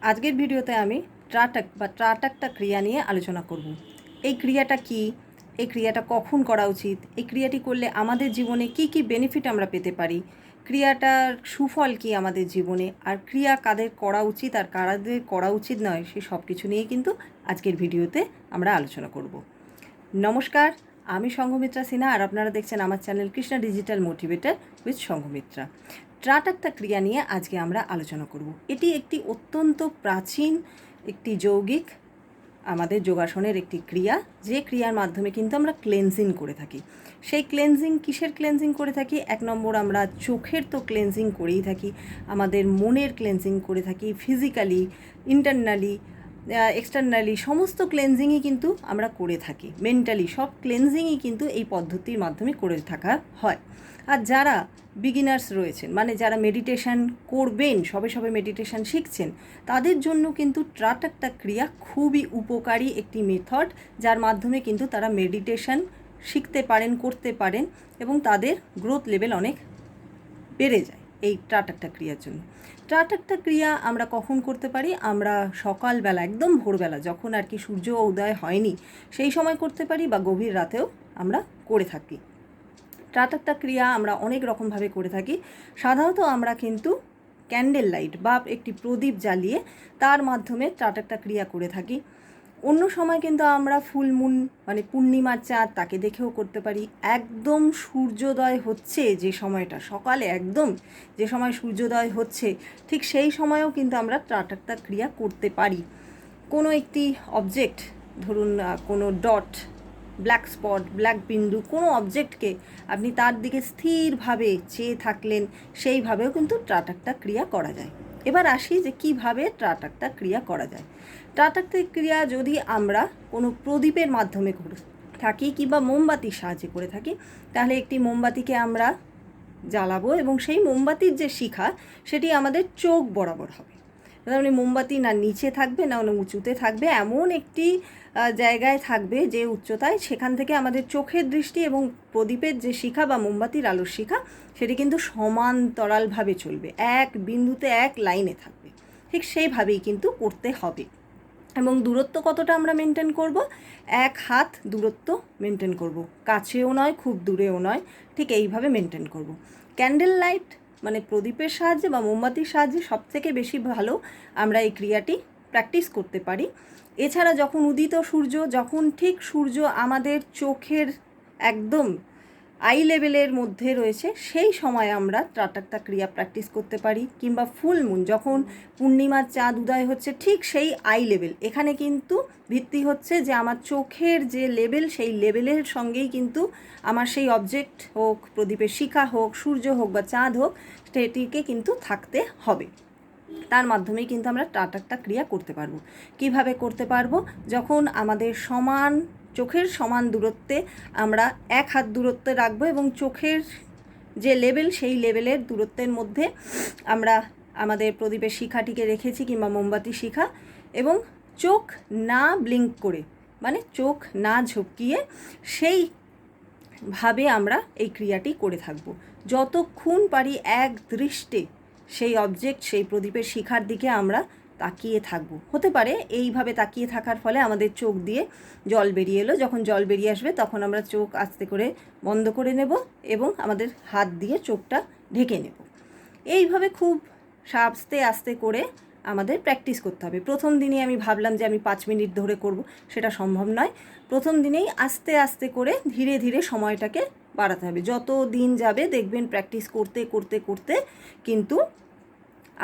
আজকের ভিডিওতে আমি ট্রাটাক বা ট্রাটাকটা ক্রিয়া নিয়ে আলোচনা করব। এই ক্রিয়াটা কি, এই ক্রিয়াটা কখন করা উচিত, এই ক্রিয়াটি করলে আমাদের জীবনে কি কি বেনিফিট আমরা পেতে পারি, ক্রিয়াটার সুফল কি আমাদের জীবনে, আর ক্রিয়া কাদের করা উচিত আর কাদের করা উচিত নয়, সে সব কিছু নিয়ে কিন্তু আজকের ভিডিওতে আমরা আলোচনা করব। নমস্কার, আমি সংঘমিত্রা সিনহা আর আপনারা দেখছেন আমার channel Krishna digital motivator with Sanghamitra. ট্রাটাকটা ক্রিয়া নিয়ে আজকে আমরা আলোচনা করব। এটি একটি অত্যন্ত প্রাচীন একটি যৌগিক আমাদের যোগাসনের একটি ক্রিয়া, যে ক্রিয়ার মাধ্যমে কিন্তু আমরা ক্লেনজিং করে থাকি। সেই ক্লেনজিং কিসের ক্লেনজিং করে থাকি? এক নম্বর, আমরা চোখের তো ক্লেনজিং করেই থাকি, আমাদের মনের ক্লেনজিং করে থাকি, ফিজিক্যালি, ইন্টারনালি, এক্সটার্নালি সমস্ত ক্লেনজিংই কিন্তু আমরা করে থাকি, মেন্টালি সব ক্লেনজিংই কিন্তু এই পদ্ধতির মাধ্যমে করে থাকা হয়। আর যারা বিগিনার্স রয়েছেন, মানে যারা মেডিটেশান করবেন, সবে সবে মেডিটেশান শিখছেন, তাদের জন্য কিন্তু ট্রাটাকটা ক্রিয়া খুবই উপকারী একটি মেথড, যার মাধ্যমে কিন্তু তারা মেডিটেশান শিখতে পারেন, করতে পারেন এবং তাদের গ্রোথ লেভেল অনেক বেড়ে যায় এই ট্রাটাকটা ক্রিয়ার জন্য। ট্রাটাকটা ক্রিয়া আমরা কখন করতে পারি? আমরা সকালবেলা, একদম ভোরবেলা, যখন আর কি সূর্য উদয় হয়নি সেই সময় করতে পারি, বা গভীর রাতেও আমরা করে থাকি। ট্রাটাকটা ক্রিয়া আমরা অনেক রকমভাবে করে থাকি। সাধারণত আমরা কিন্তু ক্যান্ডেল লাইট বা একটি প্রদীপ জ্বালিয়ে তার মাধ্যমে ট্রাটাকটা ক্রিয়া করে থাকি। অন্য সময় কিন্তু আমরা ফুল মুন, মানে পূর্ণিমার চাঁদ, তাকে দেখেও করতে পারি। একদম সূর্যোদয় হচ্ছে যে সময়টা, সকালে একদম যে সময় সূর্যোদয় হচ্ছে, ঠিক সেই সময়েও কিন্তু আমরা ট্রাটাকটা ক্রিয়া করতে পারি। কোনো একটি অবজেক্ট, ধরুন কোনো ডট, ব্ল্যাক স্পট, ব্ল্যাক বিন্দু, কোনো অবজেক্টকে আপনি তার দিকে স্থিরভাবে চেয়ে থাকলেন, সেইভাবেও কিন্তু ট্রাটাকটা ক্রিয়া করা যায়। এবার আসি যে কিভাবে ট্রাটাকটা ক্রিয়া করা যায়। ট্রাটাকটা ক্রিয়া যদি আমরা কোনো প্রদীপের মাধ্যমে করে থাকি কিংবা মোমবাতির সাহায্যে করে থাকি, তাহলে একটি মোমবাতিকে আমরা জ্বালাবো এবং সেই মোমবাতির যে শিখা, সেটি আমাদের চোখ বরাবর হবে। মানে মোমবাতি না নিচে থাকবে না উঁচুতে থাকবে, এমন একটি জায়গায় থাকবে যে উচ্চতায়, সেখান থেকে আমাদের চোখের দৃষ্টি এবং প্রদীপের যে শিখা বা মোমবাতির আলোর শিখা, সেটি কিন্তু সমান্তরালভাবে চলবে, এক বিন্দুতে এক লাইনে থাকবে। ঠিক সেইভাবেই কিন্তু করতে হবে। এবং দূরত্ব কতটা আমরা মেনটেন করব? 1 হাত দূরত্ব মেনটেন করব, কাছেও নয় খুব দূরেও নয়, ঠিক এইভাবে মেনটেন করব। ক্যান্ডেল লাইট মানে প্রদীপের সাহায্যে বা মোমবাতির সাহায্যে সবথেকে বেশি ভালো আমরা এই ক্রিয়াটি প্র্যাকটিস করতে পারি। এছাড়া যখন উদিত সূর্য, যখন ঠিক সূর্য আমাদের চোখের একদম আই লেভেলের মধ্যে রয়েছে, সেই সময় আমরা ট্রাটাকটা ক্রিয়া প্র্যাকটিস করতে পারি। কিংবা ফুল মুন, যখন পূর্ণিমার চাঁদ উদয় হচ্ছে, ঠিক সেই আই লেভেল, এখানে কিন্তু ভিত্তি হচ্ছে যে আমার চোখের যে লেভেল, সেই লেভেলের সঙ্গেই কিন্তু আমার সেই অবজেক্ট হোক, প্রদীপের শিখা হোক, সূর্য হোক বা চাঁদ হোক, সেটিকে কিন্তু থাকতে হবে। তার মাধ্যমেই কিন্তু আমরা ট্রাটাকটা ক্রিয়া করতে পারবো। কিভাবে করতে পারবো? যখন আমাদের সমান, চোখের সমান দূরত্বে আমরা 1 হাত দূরত্বে রাখবো এবং চোখের যে লেভেল, সেই লেভেলের দূরত্বের মধ্যে আমরা আমাদের প্রদীপের শিখাটিকে রেখেছি কিংবা মোমবাতির শিখা, এবং চোখ না ব্লিঙ্ক করে, মানে চোখ না ঝপকিয়ে সেইভাবে আমরা এই ক্রিয়াটি করে থাকবো। যতক্ষণ পারি এক দৃষ্টে সেই অবজেক্ট, সেই প্রদীপের শিখার দিকে আমরা তাকিয়ে থাকবো। হতে পারে এইভাবে তাকিয়ে থাকার ফলে আমাদের চোখ দিয়ে জল বেরিয়ে এলো, যখন জল বেরিয়ে আসবে তখন আমরা চোখ আস্তে করে বন্ধ করে নেব এবং আমাদের হাত দিয়ে চোখটা ঢেকে নেব। এইভাবে খুব আস্তে আস্তে করে আমাদের প্র্যাকটিস করতে হবে। প্রথম দিনে আমি ভাবলাম যে আমি 5 মিনিট ধরে করব, সেটা সম্ভব নয়। প্রথম দিনেই আস্তে আস্তে করে ধীরে ধীরে সময়টাকে বাড়াতে হবে। যত দিন যাবে দেখবেন প্র্যাকটিস করতে করতে করতে কিন্তু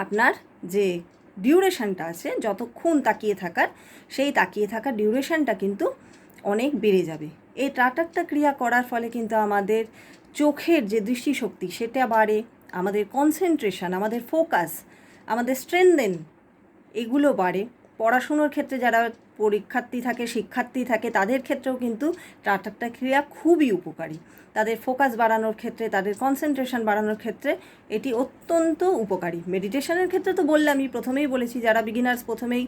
আপনার যে ডিউরেশনটা আছে, যতক্ষণ তাকিয়ে থাকার, সেই তাকিয়ে থাকার ডিউরেশনটা কিন্তু অনেক বেড়ে যাবে। এই ট্রাটাকটা ক্রিয়া করার ফলে কিন্তু আমাদের চোখের যে দৃষ্টিশক্তি, সেটা বাড়ে, আমাদের কনসেন্ট্রেশন, আমাদের ফোকাস, আমাদের স্ট্রেনদেন, এগুলো বাড়ে। পড়াশুনোর ক্ষেত্রে যারা পরীক্ষার্থী থাকে, শিক্ষার্থী থাকে, তাদের ক্ষেত্রেও কিন্তু ট্রাটাকটা ক্রিয়া খুবই উপকারী। তাদের ফোকাস বাড়ানোর ক্ষেত্রে, তাদের কনসেন্ট্রেশন বাড়ানোর ক্ষেত্রে এটি অত্যন্ত উপকারী। মেডিটেশনের ক্ষেত্রে তো বললামই, প্রথমেই বলেছি, যারা বিগিনার্স, প্রথমেই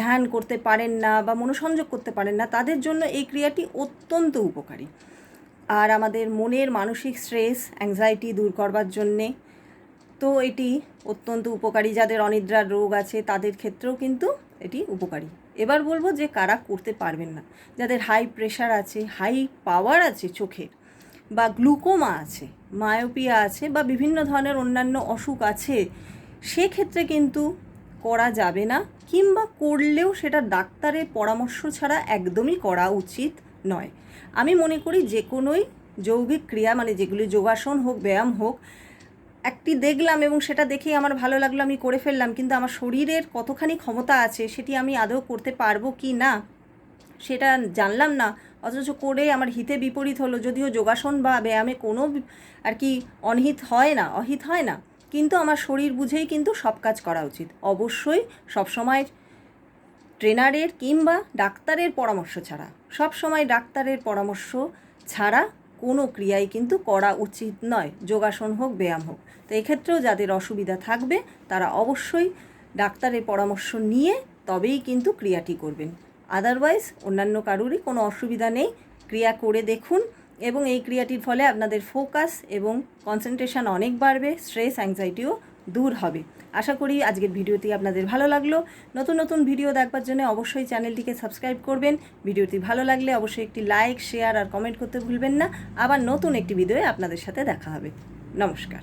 ধ্যান করতে পারেন না বা মনোসংযোগ করতে পারেন না, তাদের জন্য এই ক্রিয়াটি অত্যন্ত উপকারী। আর আমাদের মনের মানসিক স্ট্রেস, অ্যাংজাইটি দূর করবার জন্যে, তো এটি অত্যন্ত উপকারী। যাদের অনিদ্রার রোগ আছে তাদের ক্ষেত্রেও কিন্তু এটি উপকারী। এবার বলবো যে কারা করতে পারবেন না। যাদের হাই প্রেশার আছে, হাই পাওয়ার আছে চোখের, বা গ্লুকোমা আছে, মায়োপিয়া আছে, বা বিভিন্ন ধরনের অন্যান্য অসুখ আছে, সেক্ষেত্রে কিন্তু করা যাবে না, কিংবা করলেও সেটা ডাক্তারের পরামর্শ ছাড়া একদমই করা উচিত নয়। আমি মনে করি যে কোনোই যৌগিক ক্রিয়া, মানে যেগুলি যোগাসন হোক, ব্যায়াম হোক, একটি দেখলাম এবং সেটা দেখেই আমার ভালো লাগলো, আমি করে ফেললাম, কিন্তু আমার শরীরের কতখানি ক্ষমতা আছে সেটি আমি আদৌ করতে পারবো কি না সেটা জানলাম না, অথচ করে আমার হিতে বিপরীত হলো। যদিও যোগাসন বা ব্যায়ামে কোনো আর কি অহিত হয় না, কিন্তু আমার শরীর বুঝেই কিন্তু সব কাজ করা উচিত। অবশ্যই সবসময় ট্রেনারের কিংবা ডাক্তারের পরামর্শ ছাড়া, সবসময় ডাক্তারের পরামর্শ ছাড়া কোনো ক্রিয়াই কিন্তু করা উচিত নয়, যোগাসন হোক, ব্যায়াম হোক। তো এক্ষেত্রেও যাদের অসুবিধা থাকবে তারা অবশ্যই ডাক্তারের পরামর্শ নিয়ে তবেই কিন্তু ক্রিয়াটি করবেন। আদারওয়াইজ অন্যান্য কারোরই কোনো অসুবিধা নেই, ক্রিয়া করে দেখুন এবং এই ক্রিয়াটির ফলে আপনাদের ফোকাস এবং কনসেন্ট্রেশন অনেক বাড়বে, স্ট্রেস, অ্যাংজাইটিও দূর হবে। আশা করি আজকের ভিডিওটি আপনাদের ভালো লাগলো। নতুন নতুন ভিডিও দেখবার জন্য অবশ্যই চ্যানেলটিকে সাবস্ক্রাইব করবেন। ভিডিওটি ভালো লাগলে অবশ্যই একটি লাইক, শেয়ার আর কমেন্ট করতে ভুলবেন না। আবার নতুন একটি ভিডিওয়ে আপনাদের সাথে দেখা হবে। নমস্কার।